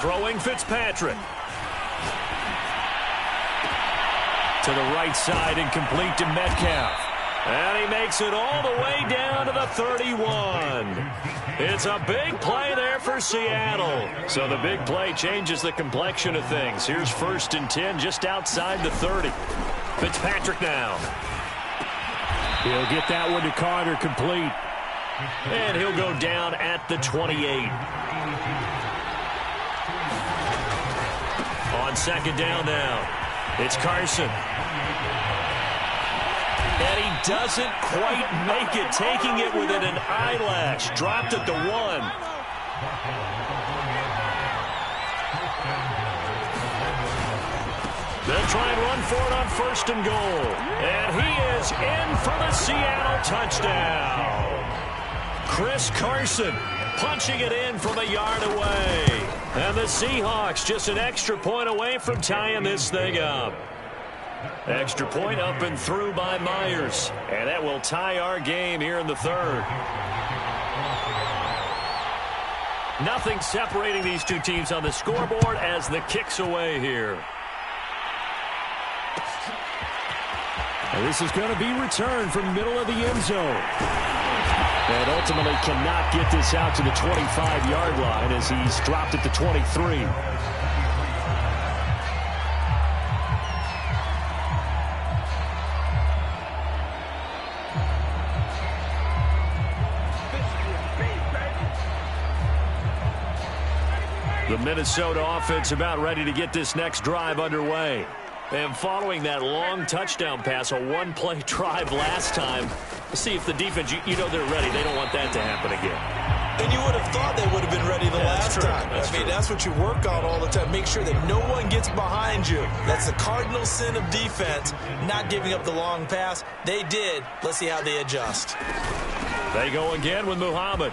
Throwing Fitzpatrick. To the right side and complete to Metcalf. And he makes it all the way down to the 31. It's a big play there for Seattle. So the big play changes the complexion of things. Here's 1st and 10 just outside the 30. Fitzpatrick now. He'll get that one to Carter, complete. And he'll go down at the 28. On 2nd down now, it's Carson. And he doesn't quite make it, taking it within an eyelash. Dropped at the 1. They'll try and run for it on 1st and goal. And he is in for the Seattle touchdown. Chris Carson punching it in from a yard away. And the Seahawks just an extra point away from tying this thing up. Extra point up and through by Myers. And that will tie our game here in the 3rd. Nothing separating these two teams on the scoreboard as the kick's away here. And this is going to be returned from middle of the end zone. And ultimately cannot get this out to the 25-yard line as he's dropped at the 23. The Minnesota offense about ready to get this next drive underway. And following that long touchdown pass, a one-play drive last time, see if the defense, you know they're ready. They don't want that to happen again. And you would have thought they would have been ready the last time. That's what you work on all the time. Make sure that no one gets behind you. That's the cardinal sin of defense, not giving up the long pass. They did. Let's see how they adjust. They go again with Muhammad.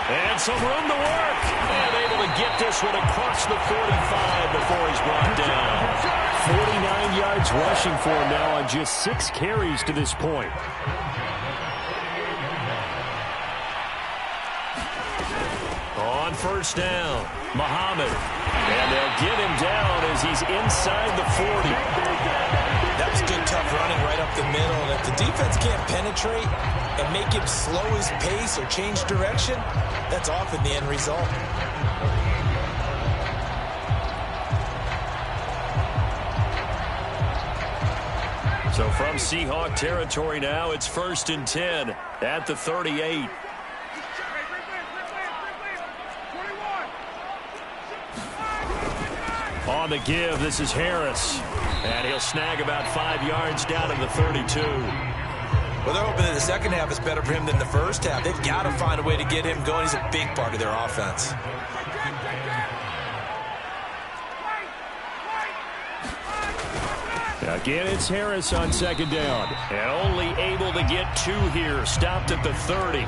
And some room to work. And able to get this one across the 45 before he's brought down. 49 yards rushing for him now on just 6 carries to this point. On 1st down, Muhammad. And they'll get him down as he's inside the 40. That was good, tough running right up the middle. And if the defense can't penetrate and make him slow his pace or change direction, that's often the end result. So from Seahawk territory now, it's 1st and 10 at the 38. On the give, this is Harris. And he'll snag about 5 yards down to the 32. Well, they're hoping that the second half is better for him than the first half. They've got to find a way to get him going. He's a big part of their offense. Again, it's Harris on 2nd down. And only able to get 2 here. Stopped at the 30.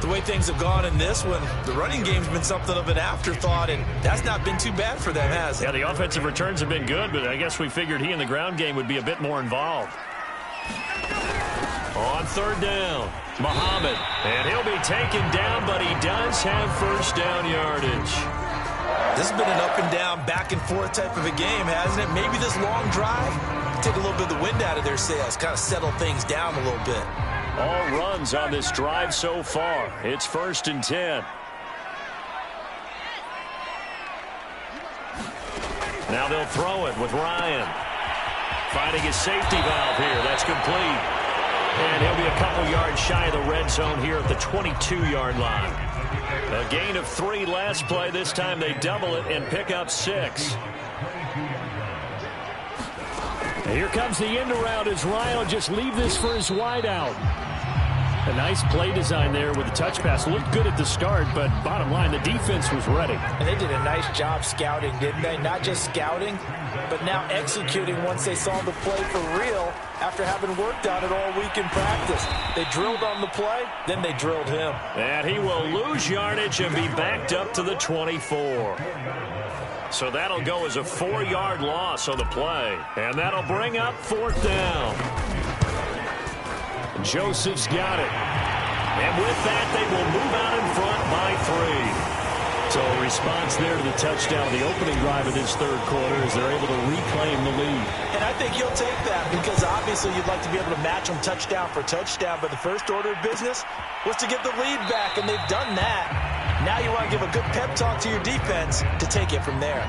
The way things have gone in this one, the running game's been something of an afterthought, and that's not been too bad for them, has it? Yeah, the offensive returns have been good, but I guess we figured he in the ground game would be a bit more involved. On 3rd down, Muhammad. And he'll be taken down, but he does have 1st down yardage. This has been an up-and-down, back-and-forth type of a game, hasn't it? Maybe this long drive take a little bit of the wind out of their sails, kind of settle things down a little bit. All runs on this drive so far. It's 1st and 10. Now they'll throw it with Ryan. Finding his safety valve here. That's complete. And he'll be a couple yards shy of the red zone here at the 22-yard line. A gain of 3 last play. This time they double it and pick up 6. And here comes the end around as Ryan will just leave this for his wideout. A nice play design there with the touch pass. Looked good at the start, but bottom line, the defense was ready. And they did a nice job scouting, didn't they? Not just scouting, but now executing once they saw the play for real after having worked on it all week in practice. They drilled on the play, then they drilled him. And he will lose yardage and be backed up to the 24. So that'll go as a 4-yard loss on the play. And that'll bring up 4th down. Joseph's got it. And with that, they will move out in front by 3. So a response there to the touchdown of the opening drive of this third quarter as they're able to reclaim the lead. And I think you'll take that because obviously you'd like to be able to match them touchdown for touchdown, but the first order of business was to get the lead back, and they've done that. Now you want to give a good pep talk to your defense to take it from there.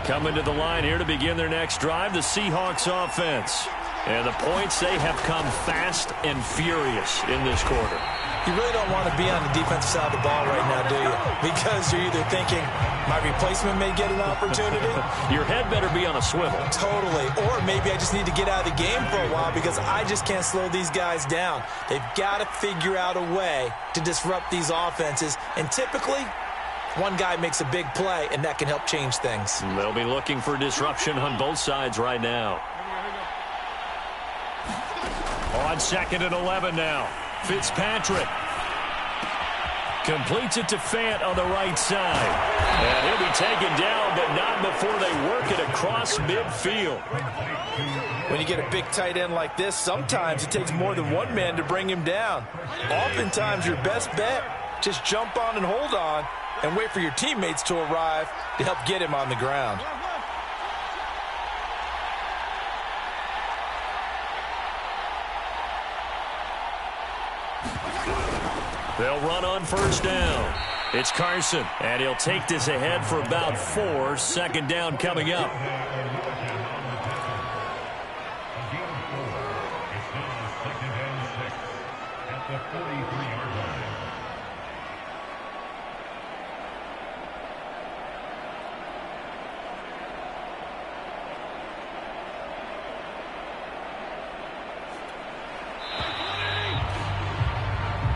Coming to the line here to begin their next drive, the Seahawks offense. And the points, they have come fast and furious in this quarter. You really don't want to be on the defensive side of the ball right now, do you? Because you're either thinking, my replacement may get an opportunity. Your head better be on a swivel. Totally. Or maybe I just need to get out of the game for a while because I just can't slow these guys down. They've got to figure out a way to disrupt these offenses. And typically, one guy makes a big play, and that can help change things. They'll be looking for disruption on both sides right now. On 2nd and 11 now. Fitzpatrick completes it to Fant on the right side. And he'll be taken down, but not before they work it across midfield. When you get a big tight end like this, sometimes it takes more than one man to bring him down. Oftentimes, your best bet, just jump on and hold on and wait for your teammates to arrive to help get him on the ground. They'll run on first down. It's Carson, and he'll take this ahead for about 4. Second down coming up.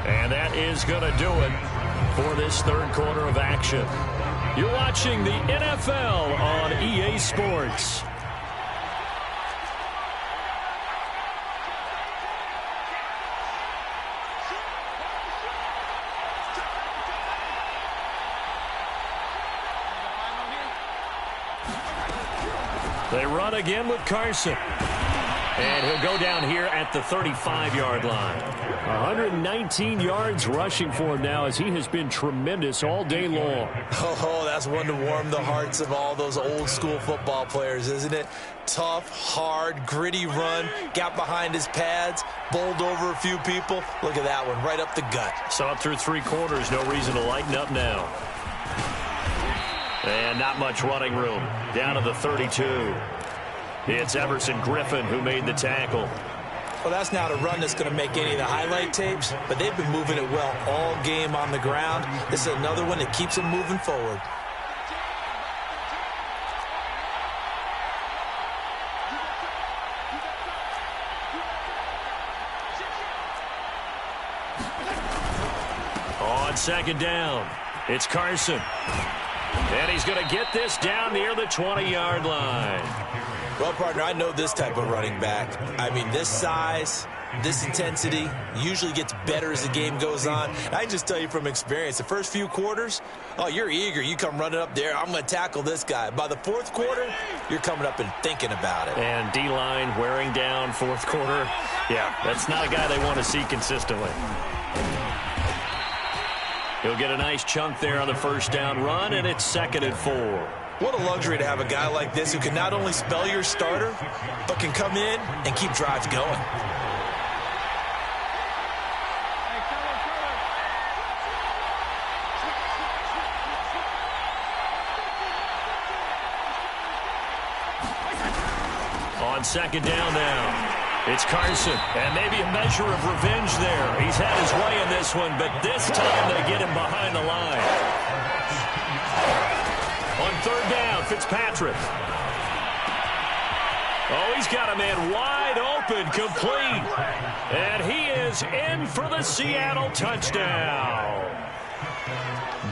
And that is going to do it for this third quarter of action. You're watching the NFL on EA Sports. They run again with Carson. And he'll go down here at the 35-yard line. 119 yards rushing for him now as he has been tremendous all day long. Oh, that's one to warm the hearts of all those old-school football players, isn't it? Tough, hard, gritty run, got behind his pads, bowled over a few people. Look at that one, right up the gut. Saw it through 3 quarters, no reason to lighten up now. And not much running room. Down to the 32. It's Everson Griffin who made the tackle. Well, that's not a run that's going to make any of the highlight tapes, but they've been moving it well all game on the ground. This is another one that keeps them moving forward. On second down, it's Carson. And he's going to get this down near the 20-yard line. Well, partner, I know this type of running back. I mean, this size, this intensity usually gets better as the game goes on. I can just tell you from experience, the first few quarters, oh, you're eager. You come running up there, I'm going to tackle this guy. By the fourth quarter, you're coming up and thinking about it. And D-line wearing down fourth quarter. Yeah, that's not a guy they want to see consistently. He'll get a nice chunk there on the first down run, and it's 2nd and 4. What a luxury to have a guy like this who can not only spell your starter, but can come in and keep drives going. On second down now. It's Carson, and maybe a measure of revenge there. He's had his way in this one, but this time they get him behind the line. On third down, Fitzpatrick. Oh, he's got a man wide open, complete. And he is in for the Seattle touchdown.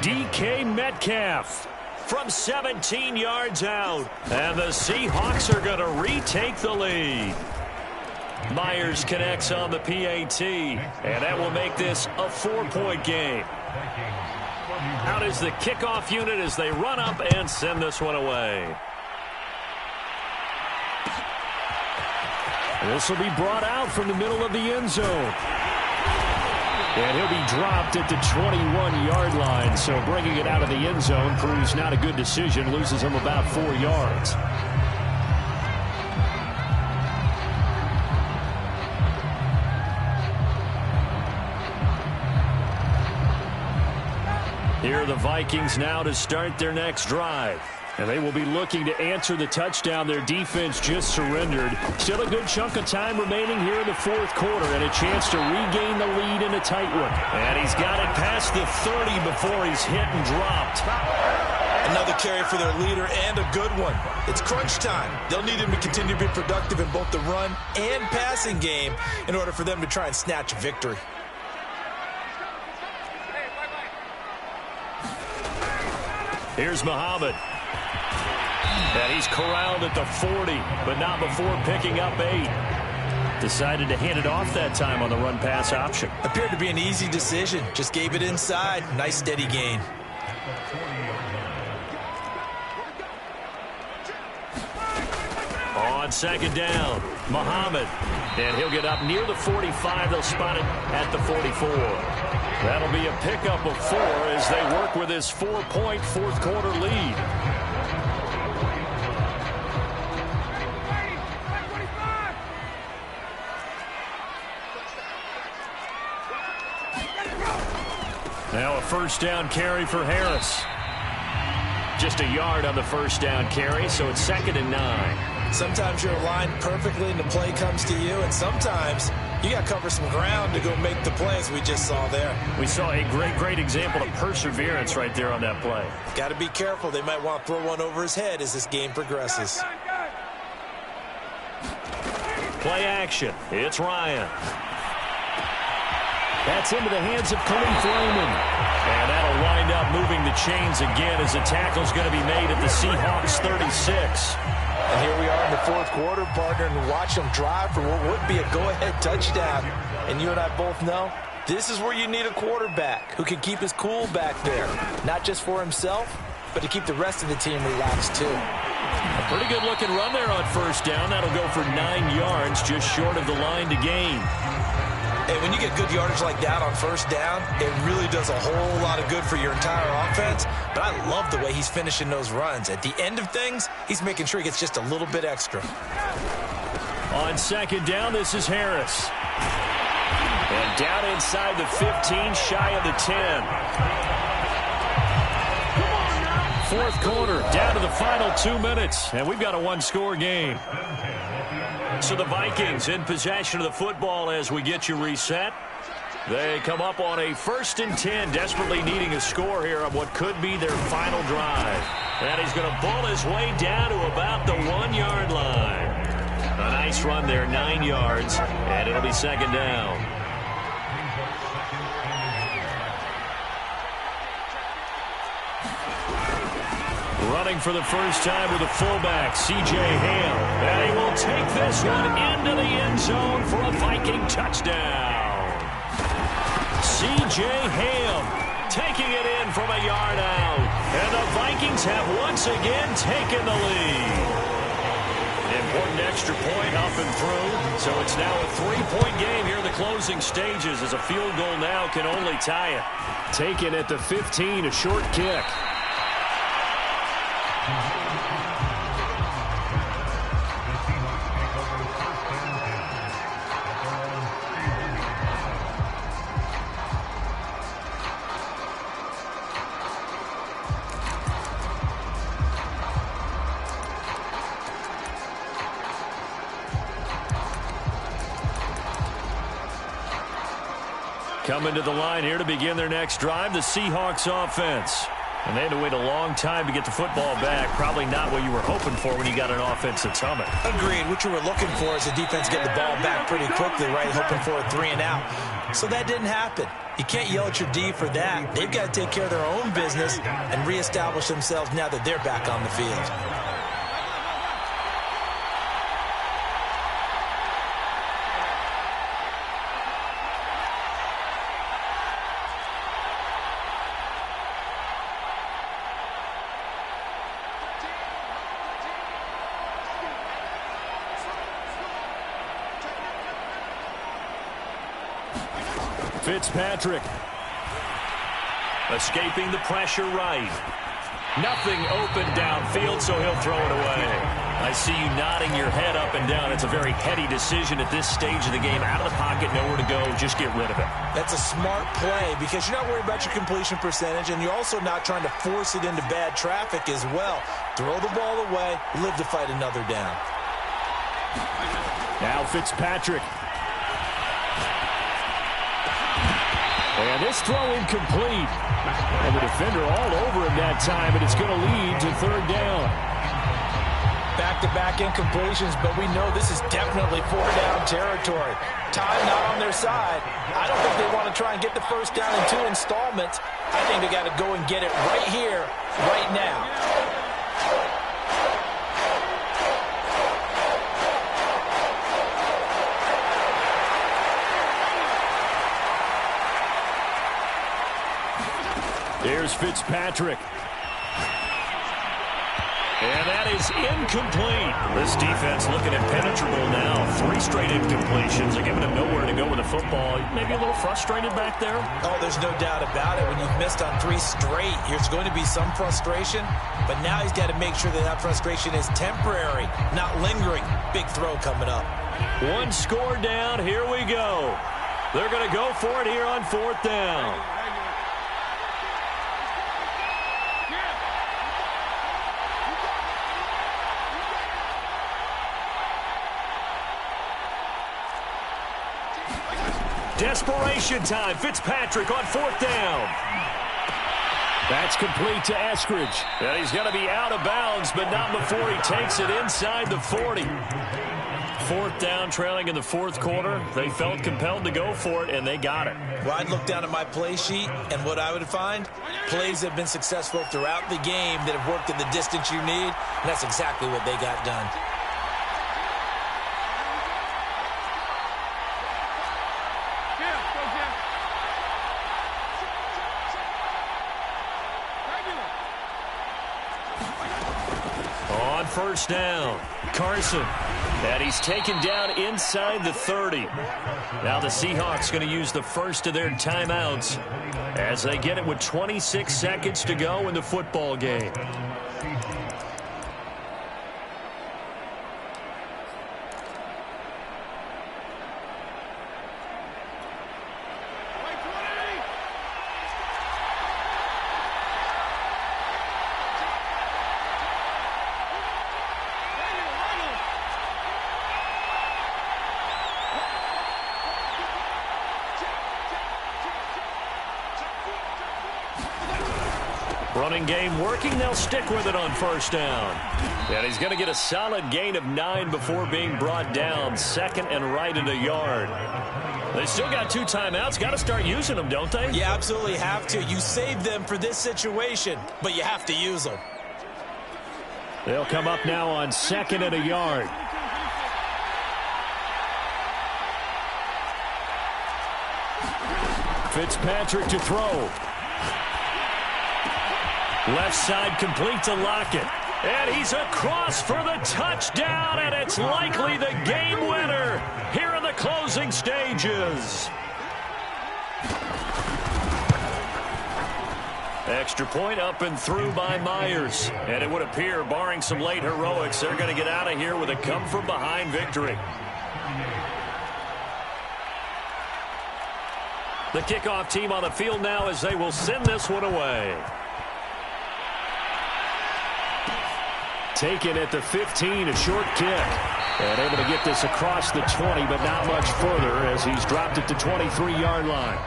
DK Metcalf from 17 yards out. And the Seahawks are going to retake the lead. Myers connects on the PAT, and that will make this a 4-point game. Out is the kickoff unit as they run up and send this one away. This will be brought out from the middle of the end zone. And he'll be dropped at the 21-yard line. So bringing it out of the end zone proves not a good decision. Loses him about 4 yards. Here are the Vikings now to start their next drive. And they will be looking to answer the touchdown their defense just surrendered. Still a good chunk of time remaining here in the fourth quarter and a chance to regain the lead in a tight one. And he's got it past the 30 before he's hit and dropped. Another carry for their leader and a good one. It's crunch time. They'll need him to continue to be productive in both the run and passing game in order for them to try and snatch a victory. Here's Muhammad. And he's corralled at the 40, but not before picking up 8. Decided to hand it off that time on the run-pass option. Appeared to be an easy decision. Just gave it inside. Nice steady gain. On second down, Muhammad. And he'll get up near the 45. They'll spot it at the 44. That'll be a pickup of 4 as they work with his 4-point fourth quarter lead. Now a first down carry for Harris. Just a yard on the first down carry, so it's 2nd and 9. Sometimes you're aligned perfectly and the play comes to you, and sometimes you got to cover some ground to go make the plays we just saw there. We saw a great example of perseverance right there on that play. Got to be careful. They might want to throw one over his head as this game progresses. Play action. It's Ryan. That's into the hands of Khalif Raymond. And that'll wind up moving the chains again as the tackle's going to be made at the Seahawks 36. And here we are in the fourth quarter, partner, and watch them drive for what would be a go-ahead touchdown. And you and I both know this is where you need a quarterback who can keep his cool back there, not just for himself, but to keep the rest of the team relaxed too. A pretty good-looking run there on first down. That'll go for 9 yards, just short of the line to gain. And when you get good yardage like that on first down, it really does a whole lot of good for your entire offense. But I love the way he's finishing those runs. At the end of things, he's making sure he gets just a little bit extra. On second down, this is Harris. And down inside the 15, shy of the 10. Fourth quarter, down to the final 2 minutes. And we've got a one-score game. So the Vikings in possession of the football as we get you reset. They come up on a 1st and 10, desperately needing a score here on what could be their final drive. And he's going to bull his way down to about the 1-yard line. A nice run there, 9 yards, and it'll be 2nd down. Running for the first time with a fullback, C.J. Ham. And he will take this one into the end zone for a Viking touchdown. C.J. Ham taking it in from a yard out. And the Vikings have once again taken the lead. Important extra point up and through. So it's now a 3-point game here in the closing stages as a field goal now can only tie it. Taken at the 15, a short kick. Coming to the line here to begin their next drive, the Seahawks offense. And they had to wait a long time to get the football back. Probably not what you were hoping for when you got an offense that's humming. Agreed. What you were looking for is the defense get the ball back pretty quickly, right? Hoping for a 3 and out. So that didn't happen. You can't yell at your D for that. They've got to take care of their own business and reestablish themselves now that they're back on the field. Fitzpatrick. Escaping the pressure right. Nothing open downfield, so he'll throw it away. I see you nodding your head up and down. It's a very heady decision at this stage of the game. Out of the pocket, nowhere to go. Just get rid of it. That's a smart play because you're not worried about your completion percentage, and you're also not trying to force it into bad traffic as well. Throw the ball away, live to fight another down. Now Fitzpatrick. And this throw incomplete. And the defender all over him that time, and it's going to lead to third down. Back-to-back incompletions, but we know this is definitely fourth-down territory. Time not on their side. I don't think they want to try and get the first down in 2 installments. I think they got to go and get it right here, right now. Here's Fitzpatrick. And that is incomplete. This defense looking impenetrable now. 3 straight incompletions. They're giving him nowhere to go with the football. Maybe a little frustrated back there. Oh, there's no doubt about it. When you've missed on 3 straight, there's going to be some frustration. But now he's got to make sure that that frustration is temporary, not lingering. Big throw coming up. 1 score down. Here we go. They're going to go for it here on 4th down. Desperation time. Fitzpatrick on 4th down. That's complete to Eskridge. And he's going to be out of bounds, but not before he takes it inside the 40. 4th down, trailing in the 4th quarter. They felt compelled to go for it, and they got it. Well, I'd look down at my play sheet, and what I would find, plays that have been successful throughout the game that have worked at the distance you need, and that's exactly what they got done. First down, Carson. And he's taken down inside the 30. Now the Seahawks going to use the first of their timeouts as they get it with 26 seconds to go in the football game. Running game working. They'll stick with it on first down. And he's going to get a solid gain of 9 before being brought down. 2nd and right at a yard. They still got 2 timeouts. Got to start using them, don't they? You absolutely have to. You save them for this situation, but you have to use them. They'll come up now on 2nd and a yard. Fitzpatrick to throw. Left side complete to Lockett. And he's across for the touchdown, and it's likely the game winner here in the closing stages. Extra point up and through by Myers. And it would appear, barring some late heroics, they're going to get out of here with a come-from-behind victory. The kickoff team on the field now as they will send this one away. Taken at the 15, a short kick. And able to get this across the 20, but not much further as he's dropped it to 23-yard line.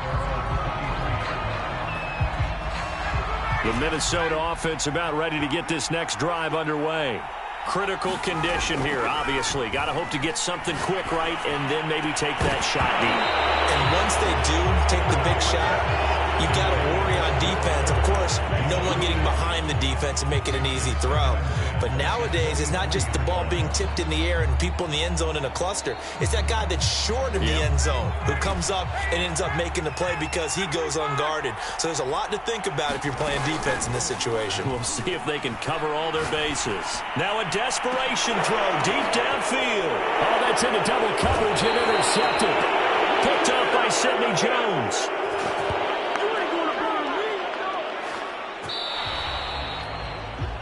The Minnesota offense about ready to get this next drive underway. Critical condition here, obviously. Got to hope to get something quick right and then maybe take that shot deep. And once they do take the big shot, you've got to worry on defense. Of course, no one getting behind the defense and make it an easy throw. But nowadays, it's not just the ball being tipped in the air and people in the end zone in a cluster. It's that guy that's short of the end zone who comes up and ends up making the play because he goes unguarded. So there's a lot to think about if you're playing defense in this situation. We'll see if they can cover all their bases. Now a desperation throw deep downfield. Oh, that's into double coverage and intercepted. Picked up by Sidney Jones.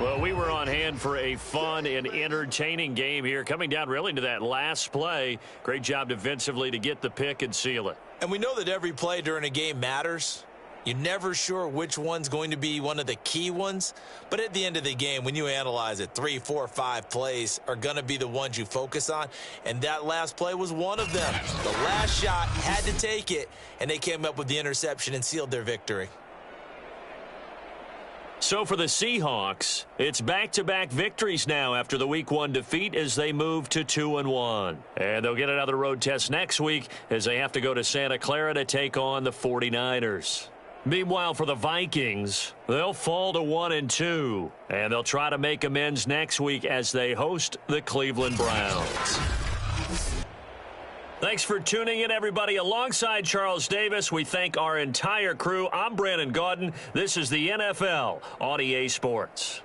Well, we were on hand for a fun and entertaining game here, coming down really to that last play. Great job defensively to get the pick and seal it. And we know that every play during a game matters. You're never sure which one's going to be one of the key ones. But at the end of the game, when you analyze it, 3, 4, 5 plays are going to be the ones you focus on. And that last play was one of them. The last shot had to take it, and they came up with the interception and sealed their victory. So for the Seahawks, it's back-to-back victories now after the Week 1 defeat as they move to 2-1. And they'll get another road test next week as they have to go to Santa Clara to take on the 49ers. Meanwhile, for the Vikings, they'll fall to 1-2, and they'll try to make amends next week as they host the Cleveland Browns. Thanks for tuning in, everybody. Alongside Charles Davis, we thank our entire crew. I'm Brandon Gaudin. This is the NFL on EA Sports.